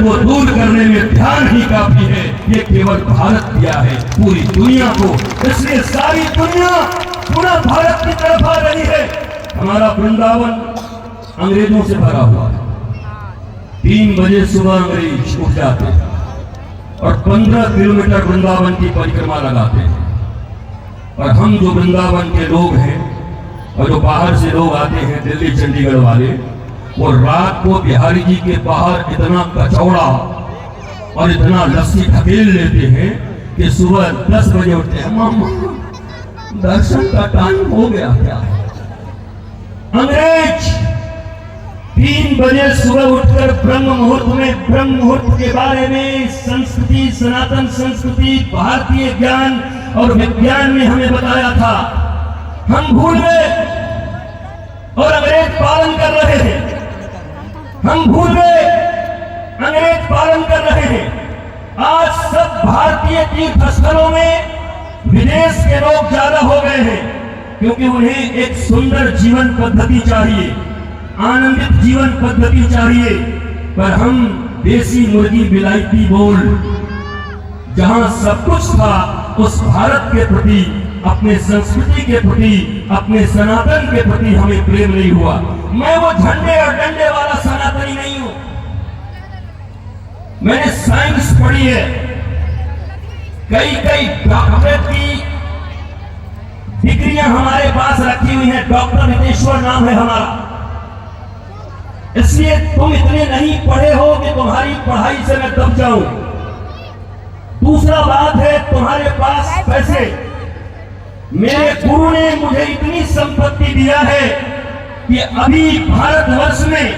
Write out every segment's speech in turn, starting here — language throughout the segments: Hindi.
को दूर करने में ध्यान ही काफी है। ये केवल भारत दिया है पूरी दुनिया को, इसलिए सारी दुनिया पूरा भारत की तरफ आ रही है। हमारा वृंदावन अंग्रेजों से भरा हुआ है। 3 बजे सुबह अंग्रेज उठ जाते हैं और 15 किलोमीटर वृंदावन की परिक्रमा लगाते हैं। और हम जो वृंदावन के लोग हैं और जो बाहर से लोग आते हैं, दिल्ली चंडीगढ़ वाले, वो रात को बिहारी जी के बाहर इतना कचौड़ा और इतना लस्सी ढकेल लेते हैं कि सुबह 10 बजे उठते हैं। मामा दर्शन का टाइम हो गया क्या? अंग्रेज 3 बजे सुबह उठकर ब्रह्म मुहूर्त के बारे में संस्कृति, सनातन संस्कृति, भारतीय ज्ञान और विज्ञान में हमें बताया था। हम भूल गए और अंग्रेज पालन कर रहे हैं। हम भूल गए, अंग्रेज पालन कर रहे हैं। आज सब भारतीय तीर्थ स्थलों में विदेश के लोग ज्यादा हो गए हैं, क्योंकि उन्हें एक सुंदर जीवन पद्धति चाहिए, आनंदित जीवन पद्धति चाहिए। पर हम देसी मुर्गी बिलायती बोल, जहां सब कुछ था, उस भारत के प्रति, अपने संस्कृति के प्रति, अपने सनातन के प्रति हमें प्रेम नहीं हुआ। मैं वो झंडे और डंडे वाला सनातनी नहीं हूं। मैंने साइंस पढ़ी है, कई डॉक्टरेट की डिग्रियां हमारे पास रखी हुई हैं। डॉक्टर हितेश्वर नाम है हमारा। इसलिए तुम इतने नहीं पढ़े हो कि तुम्हारी पढ़ाई से मैं दब जाऊं। दूसरा बात है, तुम्हारे पास पैसे। मेरे गुरु ने मुझे इतनी संपत्ति दिया है कि अभी भारतवर्ष में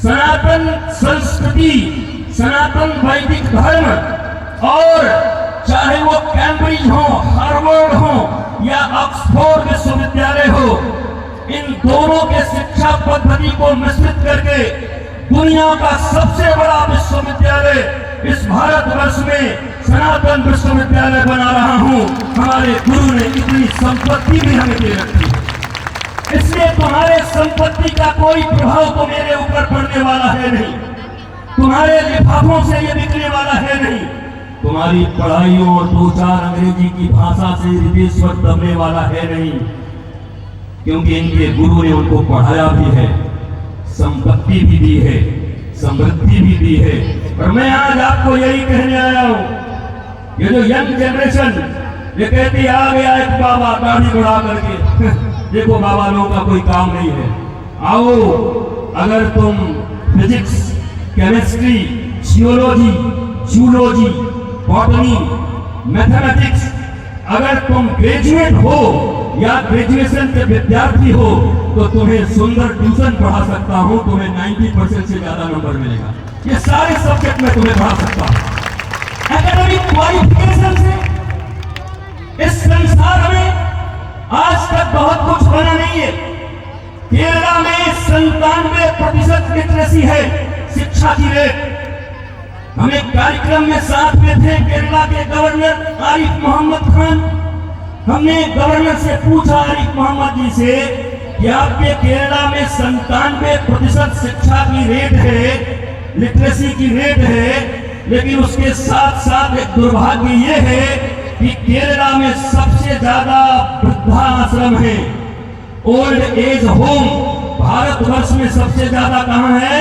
सनातन संस्कृति, सनातन वैदिक धर्म, और चाहे वो कैम्ब्रिज हो, हार्वर्ड हो या ऑक्सफोर्ड विश्वविद्यालय हो, इन दोनों के शिक्षा पद्धति को मिश्रित करके दुनिया का सबसे बड़ा विश्वविद्यालय इस भारतवर्ष में सनातन विश्वविद्यालय बना रहा हूं। हमारे गुरु ने इतनी संपत्ति भी हमें दे रखी है। इसलिए तुम्हारे संपत्ति का कोई प्रभाव तो मेरे ऊपर पड़ने वाला है नहीं, तुम्हारे लिफाफों से ये बिकने वाला है नहीं, तुम्हारी पढ़ाइयों और 2-4 अंग्रेजी की भाषा से रिश्वत दबने वाला है नहीं, क्योंकि इनके गुरु ने उनको पढ़ाया भी है, संपत्ति भी दी है, समृद्धि भी दी है। और मैं आज आपको यही कहने आया हूं, ये जो यंग जनरेशन ये कहती आ गया एक बाबा दाढ़ी बढ़ा करके देखो बाबा लोगों का कोई काम नहीं है। आओ, अगर तुम physics, chemistry, geology, zoology, botany, mathematics, अगर तुम ग्रेजुएट हो या ग्रेजुएशन के विद्यार्थी हो तो तुम्हें सुंदर ट्यूशन पढ़ा सकता हूं, तुम्हें 90% से ज्यादा नंबर मिलेगा। ये सारे सब्जेक्ट में तुम्हें पढ़ा सकता हूं। एकेडमिक क्वालिफिकेशन से इस संसार में आज तक बहुत कुछ बना नहीं है। केरला में 97% लिटरेसी है, शिक्षा की रेट। हम एक कार्यक्रम में साथ में थे, केरला के गवर्नर आरिफ मोहम्मद खान। हमने गवर्नर से पूछा, आरिफ मोहम्मद जी से, कि आपके केरला में 97% शिक्षा की रेट है, लिटरेसी की रेट है, लेकिन उसके साथ साथ एक दुर्भाग्य ये है कि केरला में सबसे ज्यादा वृद्धाश्रम है, ओल्ड एज होम। भारतवर्ष में सबसे ज्यादा कहां है?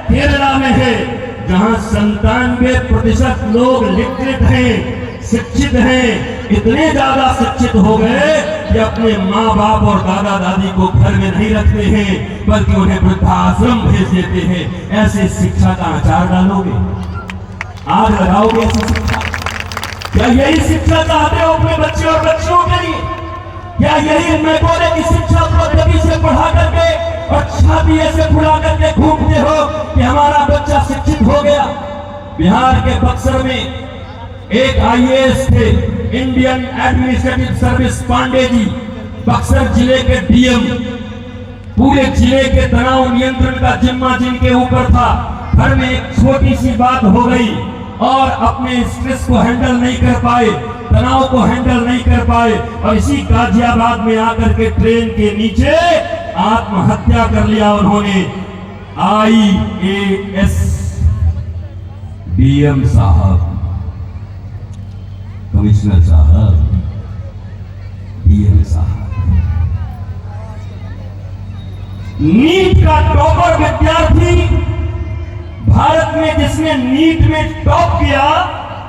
केरला में है, जहां 97% लोग लिटरेट हैं, शिक्षित हैं। इतने ज्यादा शिक्षित हो गए कि अपने माँ बाप और दादा दादी को घर में नहीं रखते हैं, बल्कि उन्हें वृद्धाश्रम भेज देते हैं। ऐसे शिक्षा का आचार डालोगे, आग लगाओगे ऐसी शिक्षा? क्या यही शिक्षा चाहते हो अपने बच्चे और बच्चियों के लिए? क्या यही मैकोले की शिक्षा पद्धति से पढ़ा करके और छाती ऐसे फुला करके घूमते हो कि हमारा बच्चा शिक्षित हो गया? बिहार के बक्सर में एक IAS थे, Indian administrative service, Pandey ji, Buxar जिले के DM। पूरे जिले के तनाव नियंत्रण का जिम्मा जिनके ऊपर था। घर में एक छोटी सी बात हो गई और अपने स्ट्रेस को हैंडल नहीं कर पाए, तनाव को हैंडल नहीं कर पाए, और इसी गाजियाबाद में आकर के ट्रेन के नीचे आत्महत्या कर लिया उन्होंने। IAS डीएम साहब, कमिश्नर साहब, डीएम साहब, नीट का टॉपर विद्यार्थी भारत में जिसने नीट में टॉप किया,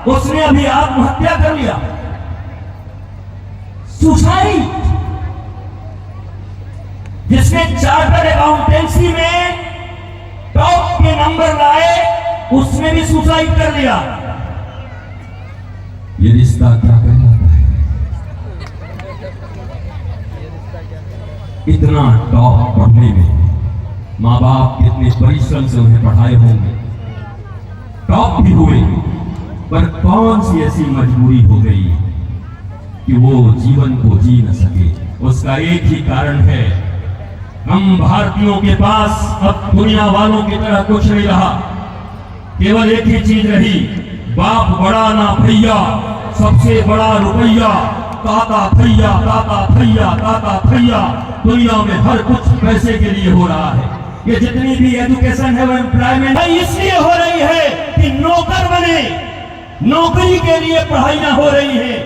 उसने अभी आत्महत्या कर लिया, सुसाइड। जिसने चार्टर्ड अकाउंटेंसी में टॉप के नंबर लाए, उसने भी सुसाइड कर लिया। ये रिश्ता क्या कहलाता है? इतना टॉप पढ़ने में माँ बाप कितने परिश्रम से उन्हें पढ़ाए होंगे, टॉप भी हुए, पर कौन सी ऐसी मजबूरी हो गई कि वो जीवन को जी न सके? उसका एक ही कारण है, हम भारतीयों के पास अब दुनिया वालों की तरह कुछ नहीं रहा। केवल एक ही चीज रही, बाप बड़ा ना भैया, सबसे बड़ा रुपया, ताता भैया, ताता भैया, ताता भैया। दुनिया में हर कुछ पैसे के लिए हो रहा है। ये जितनी भी एजुकेशन है वो एम्प्लॉयमेंट इसलिए हो रही है कि नौकर बने, नौकरी के लिए पढ़ाइयां हो रही है,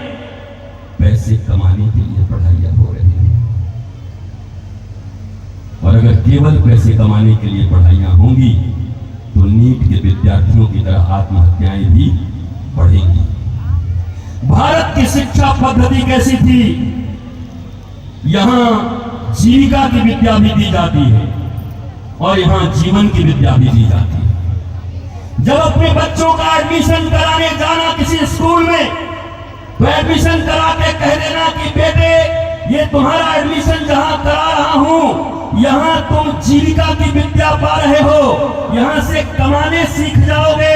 पैसे कमाने के लिए पढ़ाइयां हो रही है। और अगर केवल पैसे कमाने के लिए पढ़ाइयां होंगी तो नीट के विद्यार्थियों की तरह आत्महत्याएं भी बढ़ेंगी। भारत की शिक्षा पद्धति कैसी थी? यहां जीविका की विद्या भी दी जाती है और यहां जीवन की विद्या भी दी जाती है। जब अपने बच्चों का एडमिशन कराने जाना किसी स्कूल में, तो एडमिशन करा के कह देना कि बेटे ये तुम्हारा एडमिशन जहां करा रहा हूं, यहां तुम जीविका की विद्या पा रहे हो, यहां से कमाने सीख जाओगे,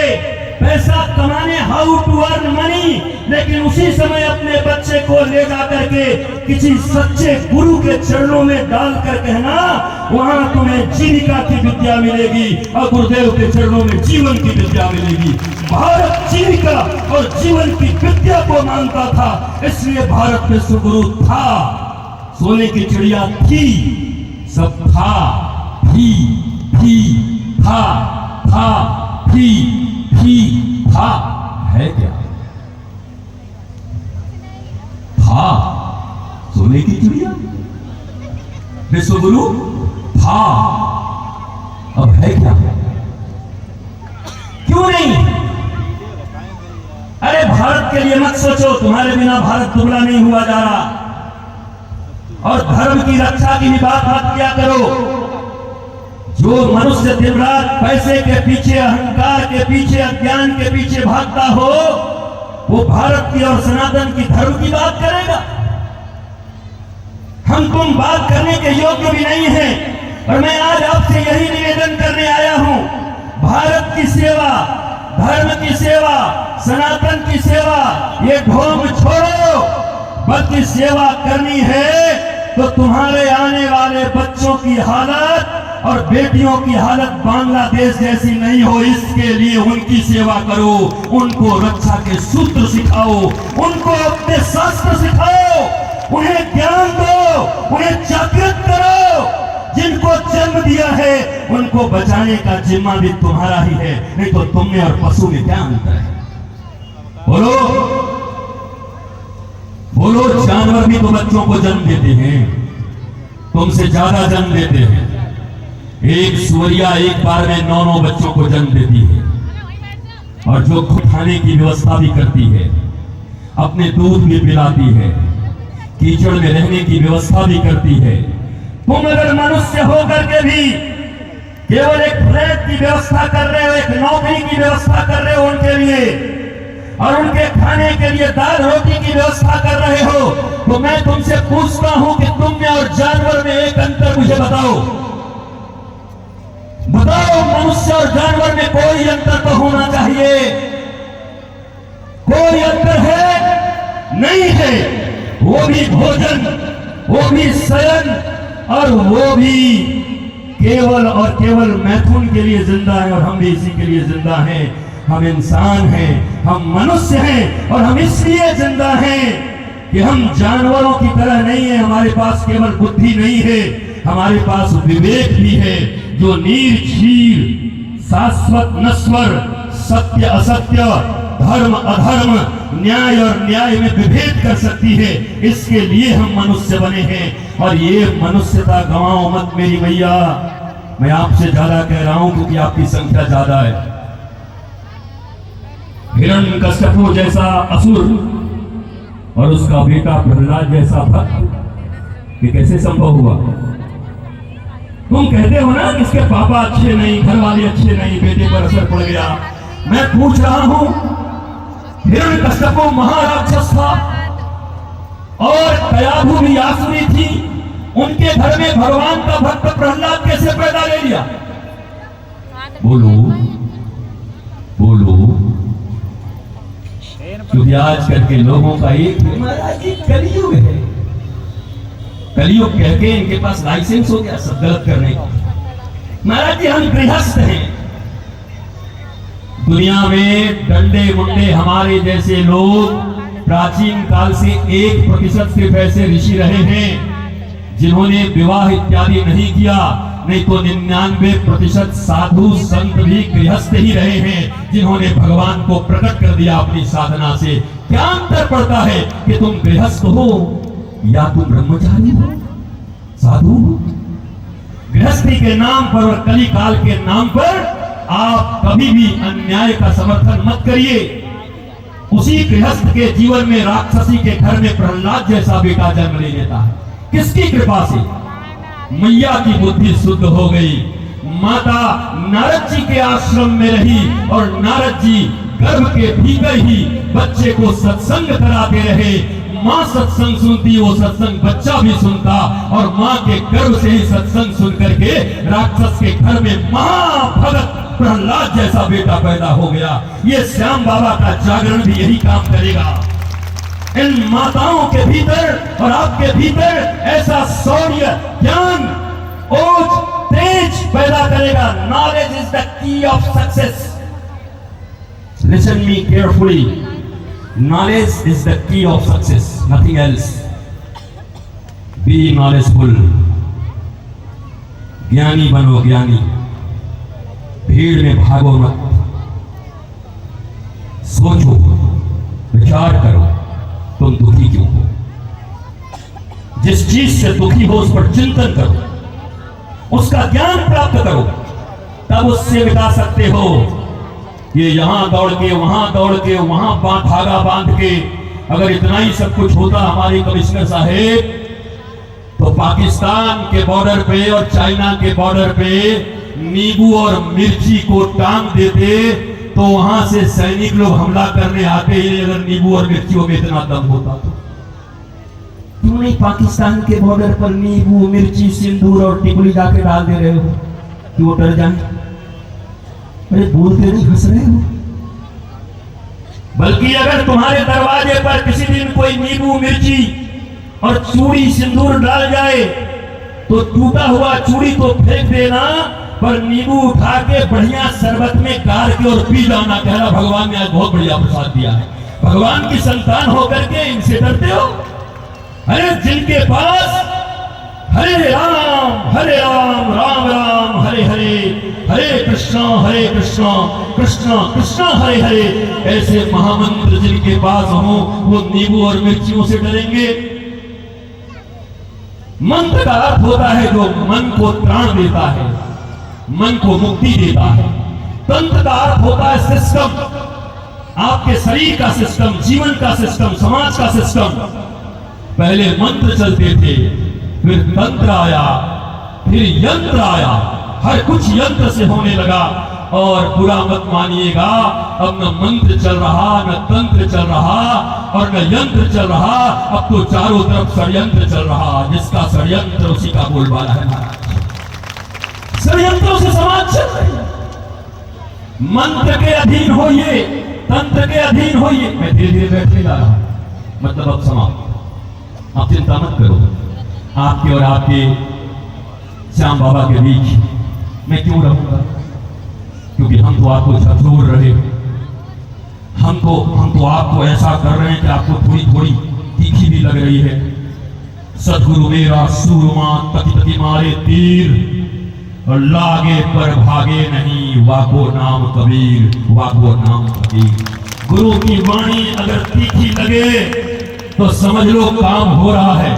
पैसा कमाने, हाउ टू अर्न मनी। लेकिन उसी समय अपने बच्चे को ले जाकर के किसी सच्चे गुरु के चरणों में डालकर कहना वहां तुम्हें जीविका की विद्या मिलेगी और गुरुदेव के चरणों में जीवन की विद्या मिलेगी। भारत जीविका और जीवन की विद्या को मानता था, इसलिए भारत में सुगुरु था, सोने की चिड़िया थी, सब था, थी, था, थी, था, है क्या? था सोने की चिड़िया, विश्वगुरु था, अब है क्या? क्यों नहीं? अरे भारत के लिए मत सोचो, तुम्हारे बिना भारत दुबला नहीं हुआ जा रहा। और धर्म की रक्षा की भी बात मत किया करो। जो मनुष्य दिन रात पैसे के पीछे, अहंकार के पीछे, अज्ञान के पीछे भागता हो, वो भारत की और सनातन की धर्म की बात करेगा। हम तुम बात करने के योग्य भी नहीं हैं। और मैं आज आपसे यही निवेदन करने आया हूं, भारत की सेवा, धर्म की सेवा, सनातन की सेवा, ये ढोंग छोड़ो। बल्कि सेवा करनी है तो तुम्हारे आने वाले बच्चों की हालत और बेटियों की हालत बांग्लादेश जैसी नहीं हो, इसके लिए उनकी सेवा करो, उनको रक्षा के सूत्र सिखाओ, उनको अपने शास्त्र सिखाओ, उन्हें ज्ञान दो, उन्हें जागृत करो। जिनको जन्म दिया है उनको बचाने का जिम्मा भी तुम्हारा ही है, नहीं तो तुम में और पशु में क्या अंतर है? बोलो बोलो, जानवर भी तो बच्चों को जन्म देते हैं, तुमसे ज्यादा जन्म देते हैं। एक सुअरिया एक बार में 9 बच्चों को जन्म देती है और जो खुद खाने की व्यवस्था भी करती है, अपने दूध भी पिलाती है, कीचड़ में रहने की व्यवस्था भी करती है। तुम अगर मनुष्य होकर के भी केवल एक फ्लैट की व्यवस्था कर रहे हो, एक नौकरी की व्यवस्था कर रहे हो उनके लिए, और उनके खाने के लिए दाल रोटी की व्यवस्था कर रहे हो, तो मैं तुमसे पूछता हूं कि तुम में और जानवर में एक अंतर मुझे बताओ। बताओ, मनुष्य और जानवर में कोई अंतर तो होना चाहिए। कोई अंतर है? नहीं है। वो भी भोजन, वो भी शयन, और वो भी केवल और केवल मैथुन के लिए जिंदा है, और हम भी इसी के लिए जिंदा हैं। हम इंसान हैं, हम मनुष्य हैं, और हम इसलिए जिंदा हैं कि हम जानवरों की तरह नहीं है। हमारे पास केवल बुद्धि नहीं है, हमारे पास विवेक भी है, जो नीर क्षीर शाश्वत नश्वर सत्य असत्य, धर्म अधर्म, न्याय और न्याय में विभेद कर सकती है। इसके लिए हम मनुष्य बने हैं और ये मनुष्यता गंवाओ मत मेरी मैया। मैं आपसे ज्यादा कह रहा हूं क्योंकि आपकी संख्या ज्यादा है। हिरण्यकश्यप जैसा असुर और उसका बेटा प्रहलाद जैसा भक्त, ये कैसे संभव हुआ? तुम कहते हो ना कि इसके पापा अच्छे नहीं, घर वाले अच्छे नहीं, बेटे पर असर पड़ गया। मैं पूछ रहा हूं, हिरण्यकश्यप महाराक्षस था और कयाधु भी आसुरी थी, उनके घर में भगवान का भक्त प्रहलाद कैसे पैदा ले लिया? बोलो बोलो। क्योंकि आजकल के लोगों का एक महाराज जी कलयुग है, कलयुग कह के इनके पास लाइसेंस हो गया सब गलत करने का। महाराज जी हम गृहस्थ हैं, दुनिया में डंडे मुंडे हमारे जैसे लोग प्राचीन काल से 1% सिर्फ ऐसे ऋषि रहे हैं जिन्होंने विवाह इत्यादि नहीं किया, नहीं तो 99% साधु संत भी गृहस्थ ही रहे हैं जिन्होंने भगवान को प्रकट कर दिया अपनी साधना से। क्या अंतर पड़ता है कि तुम गृहस्थ हो या तुम ब्रह्मचारी हो, साधु हो? गृहस्थी के नाम पर और कली काल के नाम पर आप कभी भी अन्याय का समर्थन मत करिए। उसी गृहस्थ के जीवन में राक्षसी के घर में प्रहलाद जैसा बेटा जन्म ले लेता है। किसकी कृपा से? मैया की बुद्धि शुद्ध हो गई। माता नारद जी के आश्रम में रही और नारद जी गर्भ के भीतर ही बच्चे को सत्संग कराते रहे। माँ सत्संग सुनती, वो सत्संग बच्चा भी सुनता और माँ के गर्भ से ही सत्संग सुन करके राक्षस के घर में महाभगत प्रहलाद जैसा बेटा पैदा हो गया। ये श्याम बाबा का जागरण भी यही काम करेगा। इन माताओं के भीतर और आपके भीतर ऐसा शौर्य, ज्ञान, ओज, तेज पैदा करेगा। Knowledge is the key of success. Listen me carefully. Knowledge is the key of success, nothing else. Be knowledgeable. ज्ञानी बनो, ज्ञानी। भीड़ में भागो मत, सोचो, विचार करो, तुम दुखी क्यों हो? जिस चीज से दुखी हो उस पर चिंतन करो, उसका ज्ञान प्राप्त करो, तब उससे मिटा सकते हो। ये यहां दौड़ के वहां धागा बांध के अगर इतना ही सब कुछ होता हमारे कमिश्नर साहेब, तो पाकिस्तान के बॉर्डर पे और चाइना के बॉर्डर पे नींबू और मिर्ची को टांग देते तो वहां से सैनिक लोग हमला करने आते ही। अगर नींबू और मिर्चियों में इतना दम होता तो क्यों नहीं पाकिस्तान के बॉर्डर पर नींबू, मिर्ची, सिंदूर और टिकुली जाके डाल दे रहे हो कि वो डर जाए? अरे बोलते नहीं, हंस रहे हो। बल्कि अगर तुम्हारे दरवाजे पर किसी दिन कोई नींबू, मिर्ची और चूड़ी, सिंदूर डाल जाए तो टूटा हुआ चूड़ी तो फेंक देना, पर नींबू उठा के बढ़िया शरबत में गार के और पी जाना। कहना भगवान ने आज बहुत बढ़िया प्रसाद दिया है। भगवान की संतान होकर के इनसे डरते हो? अरे जिनके पास हरे राम राम राम हरे हरे, हरे कृष्णा कृष्णा कृष्णा हरे हरे, ऐसे महामंत्र जिनके पास हो वो नींबू और मिर्चियों से डरेंगे? मंत्र का अर्थ होता है जो मन को त्राण देता है, मन को मुक्ति देता है। तंत्र का अर्थ होता है सिस्टम, आपके शरीर का सिस्टम, जीवन का सिस्टम, समाज का सिस्टम। पहले मंत्र चलते थे, फिर तंत्र आया, फिर यंत्र आया। हर कुछ यंत्र से होने लगा। और बुरा मत मानिएगा, अब न मंत्र चल रहा, न तंत्र चल रहा और न यंत्र चल रहा, अब तो चारों तरफ षड्यंत्र चल रहा। जिसका षड्यंत्र उसी का बोलबाला है महाराज। षड्यंत्रों से समाज चल रही है। मंत्र के अधीन होइए, तंत्र के अधीन होइए। मैं धीरे धीरे बैठने जा रहा हूं, मतलब अब समाप्त। आप चिंता मत करो, आपके और आपके श्याम बाबा के बीच मैं क्यों रहूंगा? क्योंकि हम तो आपको झकझोर रहे हैं, हम तो आपको ऐसा कर रहे हैं कि आपको थोड़ी थोड़ी तीखी भी लग रही है। सदगुरु मेरा सूरमा तकी तकी मारे तीर, और लागे पर भागे नहीं, वाको नाम कबीर, वाको नाम कबीर। गुरु की वाणी अगर तीखी लगे तो समझ लो काम हो रहा है,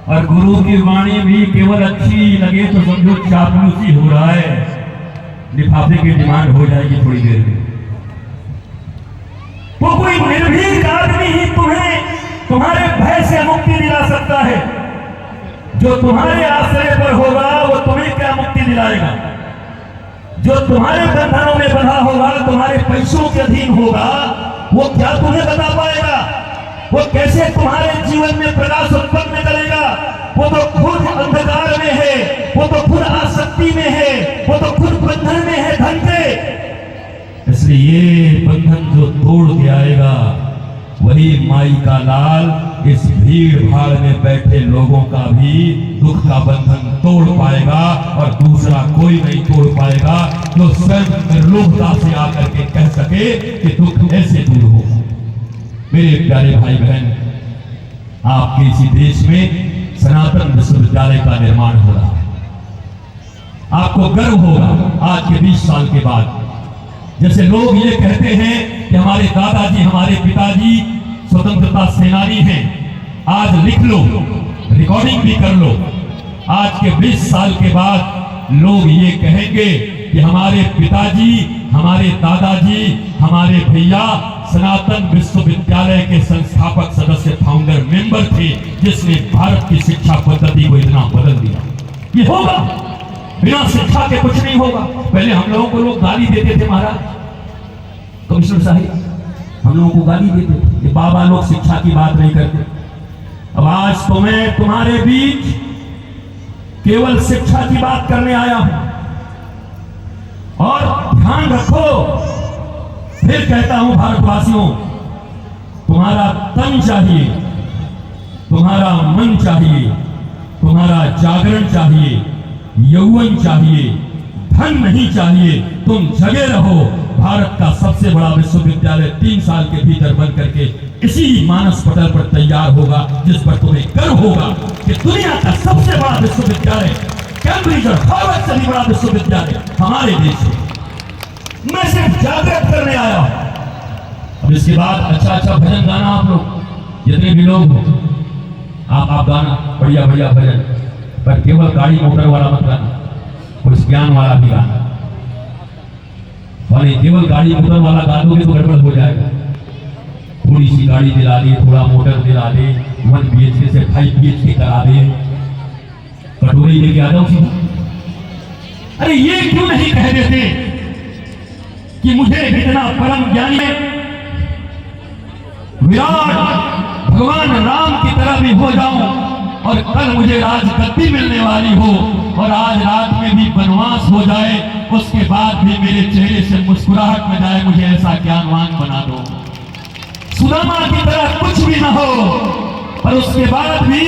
और गुरु की वाणी भी केवल अच्छी लगे तो समझो चापलूसी हो रहा है, लिफाफे की डिमांड हो जाएगी थोड़ी देर में। वो कोई निर्भीक आदमी ही तुम्हें तुम्हारे भय से मुक्ति दिला सकता है। जो तुम्हारे आश्रय पर होगा वो तुम्हें क्या मुक्ति दिलाएगा? जो तुम्हारे बंधनों में बंधा होगा, तुम्हारे पैसों के अधीन होगा, वो क्या तुम्हें बता पाएगा? वो कैसे तुम्हारे जीवन में प्रकाश उत्पन्न करेगा? वो तो खुद अंधकार में है, वो तो खुद आसक्ति में है, वो तो खुद बंधन में है धन के। इसलिए ये बंधन जो तोड़ के आएगा वही माई का लाल इस भीड़ भाड़ में बैठे लोगों का भी दुख का बंधन तोड़ पाएगा, और दूसरा कोई नहीं तोड़ पाएगा जो स्वयं निर्लोभता से आकर के कह सके कि दुख ऐसे दूर हो। मेरे प्यारे भाई बहन, आपके इसी देश में सनातन विश्वविद्यालय का निर्माण हो रहा है। आपको गर्व होगा आज के 20 साल के बाद। जैसे लोग ये कहते हैं कि हमारे दादाजी, हमारे पिताजी स्वतंत्रता सेनानी हैं, आज लिख लो, रिकॉर्डिंग भी कर लो। आज के 20 साल के बाद लोग ये कहेंगे कि हमारे पिताजी, हमारे दादाजी, हमारे भैया सनातन विश्वविद्यालय के संस्थापक सदस्य, फाउंडर मेंबर थे, जिसने भारत की शिक्षा पद्धति को इतना बदल दिया। ये होगा, बिना शिक्षा के कुछ नहीं होगा। पहले हम लोगों को लोग गाली देते थे, महाराज कमिश्नर साहब हम लोगों को गाली देते थे कि बाबा लोग शिक्षा की बात नहीं करते। अब आज तो मैं तुम्हारे बीच केवल शिक्षा की बात करने आया हूं, और ध्यान रखो, फिर कहता हूं भारतवासियों, तुम्हारा तन चाहिए, तुम्हारा मन चाहिए, तुम्हारा जागरण चाहिए, यौवन चाहिए, धन नहीं चाहिए। तुम जगे रहो। भारत का सबसे बड़ा विश्वविद्यालय 3 साल के भीतर बन करके इसी मानस पटल पर तैयार होगा, जिस पर तुम्हें गर्व होगा कि दुनिया का सबसे बड़ा विश्वविद्यालय, कैम्ब्रिज और हार्वर्ड से भी बड़ा विश्वविद्यालय हमारे देश में। मैं सिर्फ जागृत करने आया हूं। अब इसके बाद अच्छा भजन गाना, आप लोग जितने भी लोग हो, आप गाना बढ़िया बढ़िया भजन, पर केवल गाड़ी मोटर वाला मत गाना, कुछ ज्ञान वाला भी गाना। और केवल गाड़ी मोटर वाला गा दोगे तो गड़बड़ हो जाएगा। थोड़ी सी गाड़ी दिला दे, थोड़ा मोटर दिला दे, 1 BHK से 5 BHK करा दे, कटोरी लेके आ जाओ सीधा। अरे ये क्यों नहीं कह देते कि मुझे इतना परम ज्ञानी विराट भगवान राम की तरह भी हो जाऊं, और कल मुझे राजगद्दी मिलने वाली हो, और आज रात में भी वनवास हो जाए, उसके बाद भी मेरे चेहरे से मुस्कुराहट में जाए, मुझे ऐसा ज्ञानवान बना दो। सुदामा की तरह कुछ भी ना हो, पर उसके बाद भी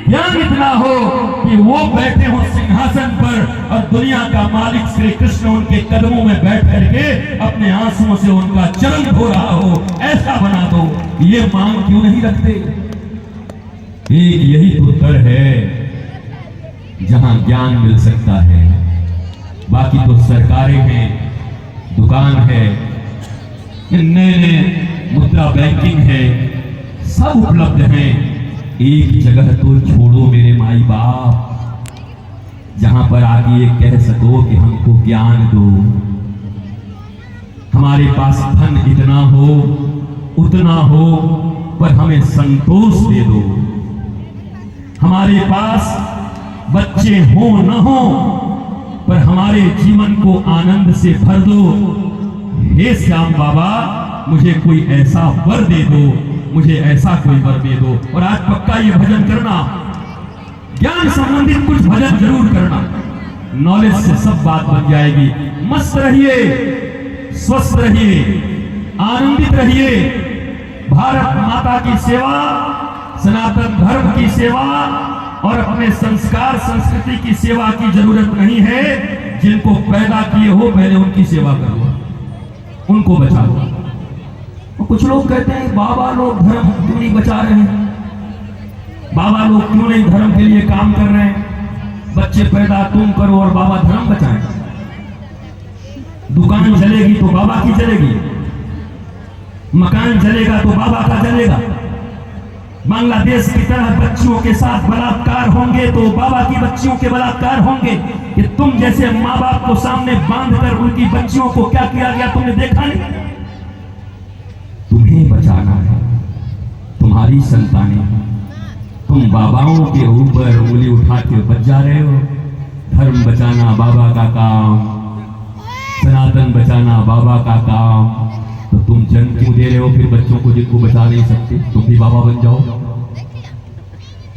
ज्ञान इतना हो कि वो बैठे हो सिंहासन पर, और दुनिया का मालिक श्री कृष्ण उनके कदमों में बैठ करके अपने आंसुओं से उनका चरण धो रहा हो, ऐसा बना दो। ये मांग क्यों नहीं रखते? एक यही तो दर है जहां ज्ञान मिल सकता है, बाकी तो सरकारें हैं, दुकान है, नए नए मुद्रा बैंकिंग है, सब उपलब्ध है। एक जगह तो छोड़ो मेरे माई बाप, जहां पर आगे ये कह सको कि हमको ज्ञान दो। हमारे पास धन इतना हो, उतना हो, पर हमें संतोष दे दो। हमारे पास बच्चे हो न हो, पर हमारे जीवन को आनंद से भर दो। हे श्याम बाबा, मुझे कोई ऐसा वर दे दो, मुझे ऐसा कोई वर दे दो। और आज पक्का ये भजन करना, ज्ञान संबंधित कुछ भजन जरूर करना, नॉलेज से सब बात बन जाएगी। मस्त रहिए, स्वस्थ रहिए, आनंदित रहिए। भारत माता की सेवा, सनातन धर्म की सेवा और अपने संस्कार संस्कृति की सेवा की जरूरत नहीं है। जिनको पैदा किए हो पहले उनकी सेवा करो, उनको बचाओ। तो कुछ लोग कहते हैं बाबा लोग धर्म क्यों नहीं बचा रहे हैं, बाबा लोग क्यों नहीं धर्म के लिए काम कर रहे हैं। बच्चे पैदा तुम करो और बाबा धर्म बचाएं। दुकान चलेगी तो बाबा की चलेगी, मकान चलेगा तो बाबा का चलेगा। बांग्लादेश की तरह बच्चियों के साथ बलात्कार होंगे तो बाबा की बच्चियों के बलात्कार होंगे। कि तुम जैसे माँ बाप को सामने बांधकर उनकी बच्चियों को क्या किया गया तुमने देखा नहीं? तुम्हें बचाना है, तुम्हारी संतानें। तुम बाबाओं के ऊपर उंगली उठा के बच जा रहे हो। धर्म बचाना बाबा का काम, सनातन बचाना बाबा का काम। तो तुम जन्म क्यों दे रहे हो फिर बच्चों को जिनको बचा नहीं सकते? तुम भी बाबा बन जाओ।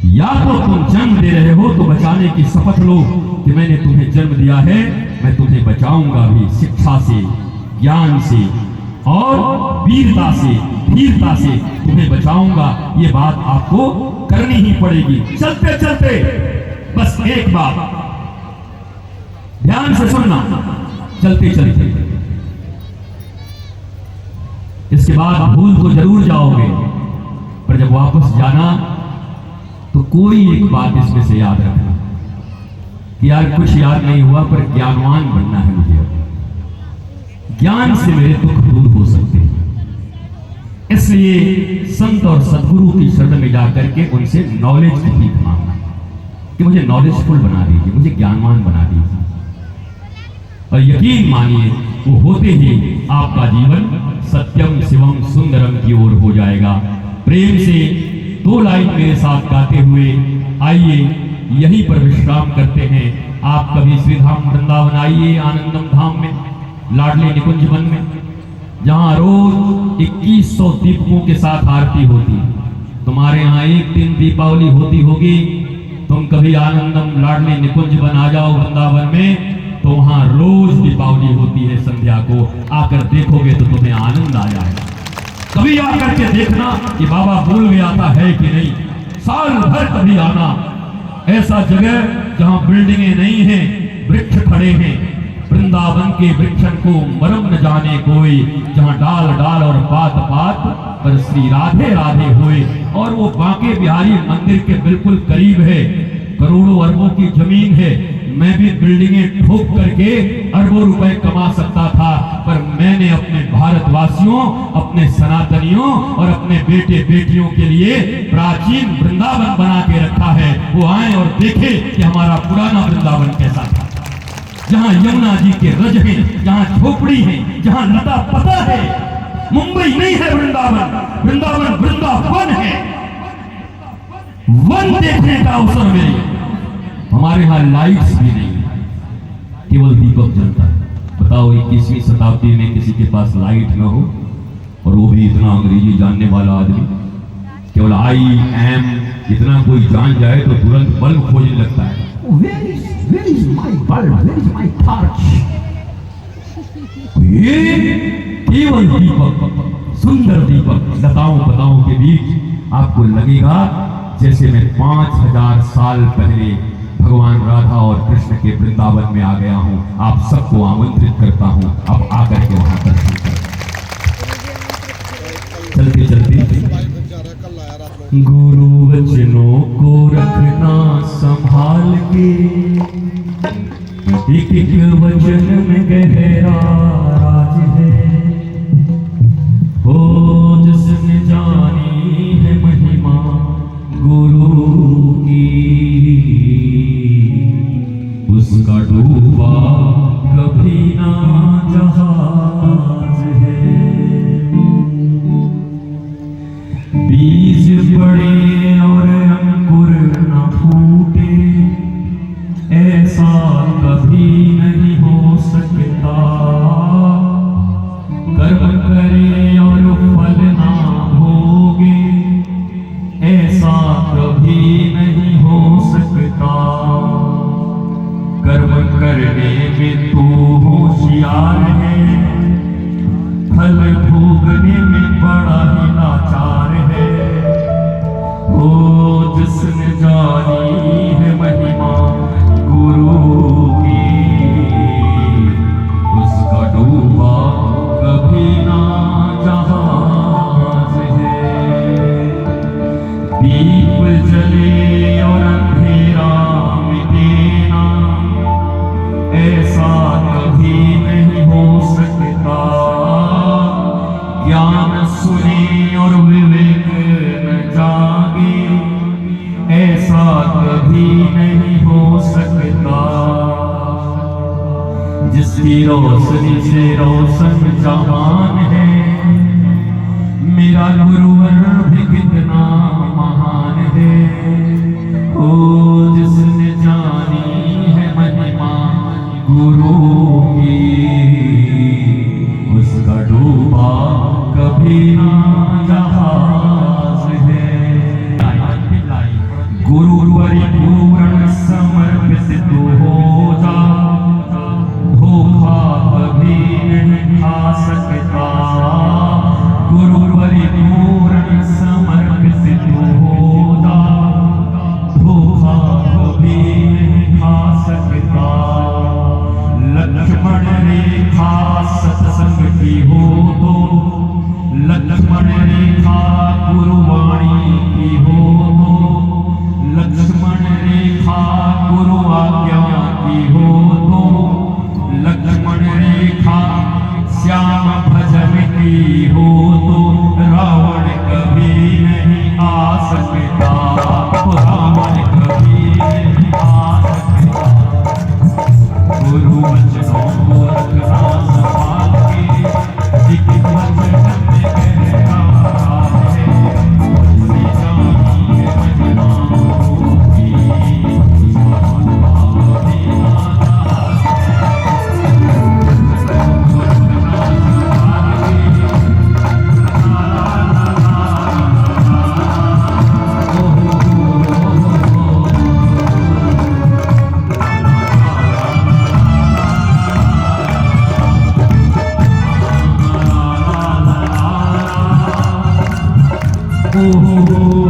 या तो तुम जन्म दे रहे हो तो बचाने की शपथ लो कि मैंने तुम्हें जन्म दिया है, मैं तुम्हें बचाऊंगा भी, शिक्षा से, ज्ञान से और वीरता से, धीरता से तुम्हें बचाऊंगा। ये बात आपको करनी ही पड़ेगी। चलते चलते बस एक बात ध्यान से सुनना, चलते चलते इसके बाद भूल तो जरूर जाओगे, पर जब वापस जाना तो कोई एक बात इसमें से याद रखना कि यार कुछ याद नहीं हुआ पर ज्ञानवान बनना है मुझे। ज्ञान से मेरे दुख दूर हो सकते हैं। इसलिए संत और सदगुरु की शरण में जाकर के उनसे नॉलेज की भीख मांगना कि मुझे नॉलेजफुल बना दीजिए, मुझे ज्ञानवान बना दीजिए। और यकीन मानिए वो होते ही आपका जीवन सत्यम शिवम सुंदरम की ओर हो जाएगा। प्रेम से 2 लाइन मेरे साथ गाते हुए आइए यहीं पर विश्राम करते हैं। आप कभी श्रीधाम वृंदावन आइए, आनंदम धाम में, लाडले निकुंज वन में, जहां रोज 2100 दीपकों के साथ आरती होती। तुम्हारे यहाँ एक दिन दीपावली होती होगी, तुम कभी आनंदम लाडले निकुंज वन आ जाओ वृंदावन में, तो वहां रोज दीपावली होती है। संध्या को आकर देखोगे तो तुम्हें आनंद आ जाएगा। कभी आकर के देखना कि बाबा बोल में आता है कि नहीं। साल भर कभी आना, ऐसा जगह जहां बिल्डिंगें नहीं हैं, वृक्ष खड़े हैं। वृंदावन के वृक्षन को मरम न जाने कोई, जहां डाल डाल और पात पात पर श्री राधे राधे हुए। और वो बांके बिहारी मंदिर के बिल्कुल करीब है। करोड़ों अरबों की जमीन है। मैं भी बिल्डिंगें ठोक करके अरबों रुपए कमा सकता था, पर मैंने अपने भारतवासियों, अपने सनातनियों और अपने बेटे बेटियों के लिए प्राचीन वृंदावन बना के रखा है। वो आए और देखे कि हमारा पुराना वृंदावन कैसा था, जहां यमुना जी के रज हैं, जहां झोपड़ी है, जहां लता पता है। मुंबई नहीं है वृंदावन, वृंदावन वृंदावन है। वन देखने का अवसर मिले। हमारे यहाँ लाइट्स भी नहीं, केवल दीपक जलता है। बताओ 21वीं शताब्दी में किसी के पास लाइट न हो, और वो भी इतना अंग्रेजी जानने वाला आदमी। केवल IM इतना कोई जान जाए तो तुरंत बल्ब खोजने लगता है। Where is my bulb? Where is my torch? ये केवल दीपक, सुंदर दीपक, लताओं पताओं के बीच आपको लगेगा जैसे मैं 5000 साल पहले भगवान राधा और कृष्ण के वृंदावन में आ गया हूं। आप सबको आमंत्रित करता हूं, अब आकर के वहां दर्शन करें। चलते चलते गुरु वचनों को रखना संभाल के, एक एक वचन में गहरा राज है। हो जिसने जानी है महिमा गुरु की, उसका डूबा कभी ना जहाज है। बीज पड़े और अंकुर न फूटे, ऐसा कभी नहीं हो सकता। जिसकी रोशनी से रोशन जहान है। मेरा गुरुवर भी कितना महान है। ओ जिसने जानी है महिमा गुरु की, उसका डूबा कभी ना जहाज है। गुरुवर पूर्ण समर्पित तू हो जा, धोखा कभी नहीं खा सकता। गुरुवर पूर्ण समर्पित तू हो जा, धोखा कभी नहीं खा सकता। लक्ष्मण रेखा सत्संग की हो तो, लक्ष्मण रेखा गुरुवाणी की हो तो, लक्ष्मण रेखा गुरु आज्ञा की हो तो, लक्ष्मण रेखा श्याम भजन की हो तो, रावण कभी नहीं आ सकता। रावण कभी नहीं आ सकता। गुरु वचनों को रखना संभाल के, एक वचन में गहरा है। जिसने जानी है महिमा गुरु की, oh, oh, oh, oh.